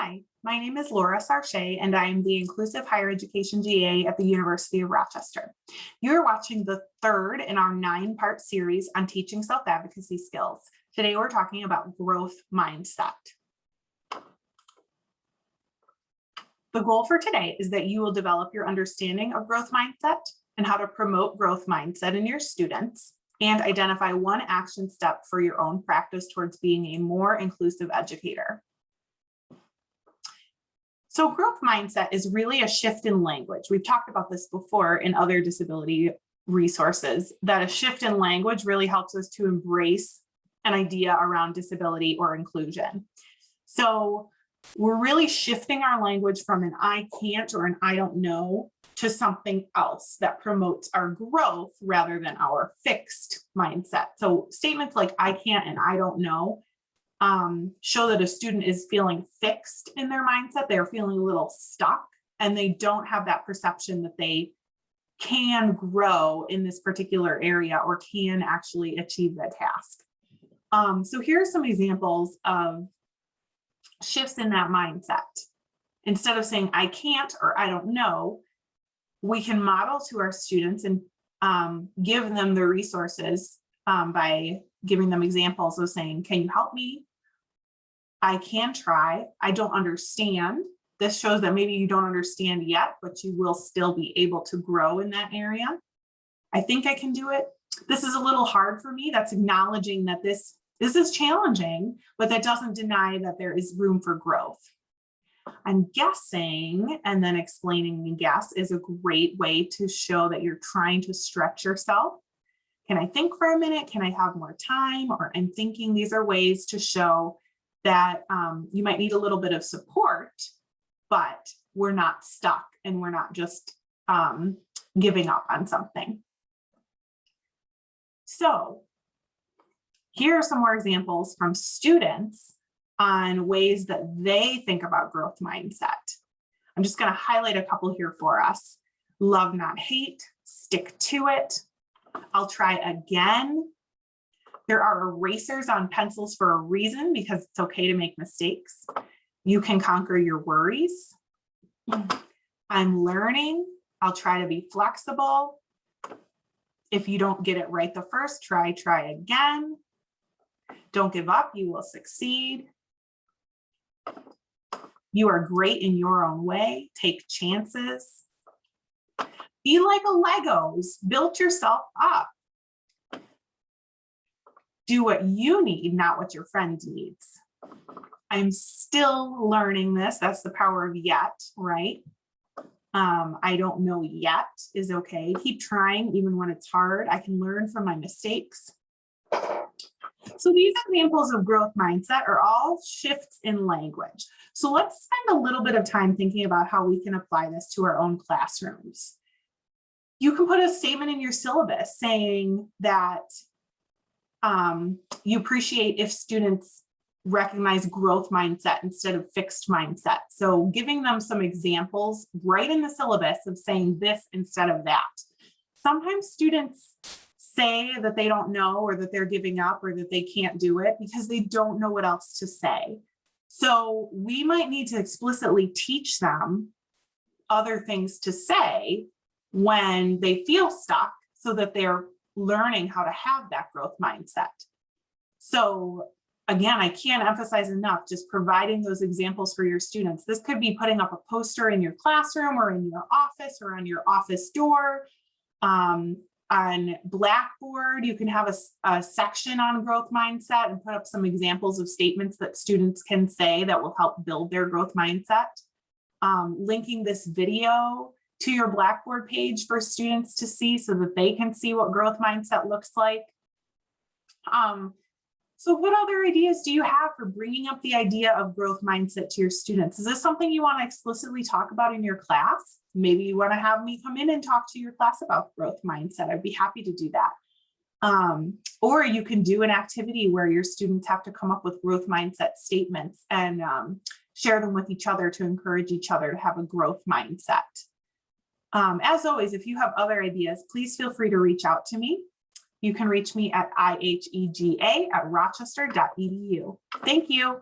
Hi, my name is Laura Sarchet, and I am the Inclusive Higher Education GA at the University of Rochester. You are watching the third in our 9-part series on teaching self-advocacy skills. Today, we're talking about growth mindset. The goal for today is that you will develop your understanding of growth mindset and how to promote growth mindset in your students, and identify one action step for your own practice towards being a more inclusive educator. So growth mindset is really a shift in language. We've talked about this before in other disability resources, that a shift in language really helps us to embrace an idea around disability or inclusion. So we're really shifting our language from an I can't or an I don't know to something else that promotes our growth rather than our fixed mindset. So statements like I can't and I don't know show that a student is feeling fixed in their mindset. They're feeling a little stuck, and they don't have that perception that they can grow in this particular area or can actually achieve the task. So here are some examples of shifts in that mindset. Instead of saying I can't or I don't know, we can model to our students and give them the resources by giving them examples of saying, can you help me? I can try. I don't understand. This shows that maybe you don't understand yet, but you will still be able to grow in that area. I think I can do it. This is a little hard for me. That's acknowledging that this is challenging, but that doesn't deny that there is room for growth. I'm guessing, and then explaining the guess is a great way to show that you're trying to stretch yourself. Can I think for a minute? Can I have more time? Or I'm thinking. These are ways to show that you might need a little bit of support, but we're not stuck and we're not just giving up on something. So here are some more examples from students on ways that they think about growth mindset. I'm just going to highlight a couple here for us. Love, not hate. Stick to it. I'll try again. There are erasers on pencils for a reason, because it's okay to make mistakes. You can conquer your worries. I'm learning. I'll try to be flexible. If you don't get it right the first try, try again. Don't give up. You will succeed. You are great in your own way. Take chances. Be like a Legos. Build yourself up. Do what you need, not what your friend needs. I'm still learning this. That's the power of yet, right? I don't know yet is okay. Keep trying even when it's hard. I can learn from my mistakes. So these examples of growth mindset are all shifts in language. So let's spend a little bit of time thinking about how we can apply this to our own classrooms. You can put a statement in your syllabus saying that you appreciate if students recognize growth mindset instead of fixed mindset. So giving them some examples right in the syllabus of saying this instead of that. Sometimes students say that they don't know, or that they're giving up, or that they can't do it because they don't know what else to say. So we might need to explicitly teach them other things to say when they feel stuck, so that they're learning how to have that growth mindset. So again, I can't emphasize enough just providing those examples for your students. This could be putting up a poster in your classroom or in your office or on your office door. On Blackboard, you can have a section on growth mindset and put up some examples of statements that students can say that will help build their growth mindset. Linking this video to your Blackboard page for students to see, so that they can see what growth mindset looks like. So what other ideas do you have for bringing up the idea of growth mindset to your students? Is this something you want to explicitly talk about in your class? Maybe you want to have me come in and talk to your class about growth mindset. I'd be happy to do that. Or you can do an activity where your students have to come up with growth mindset statements and share them with each other to encourage each other to have a growth mindset. As always, if you have other ideas, please feel free to reach out to me. You can reach me at ihega@rochester.edu. Thank you.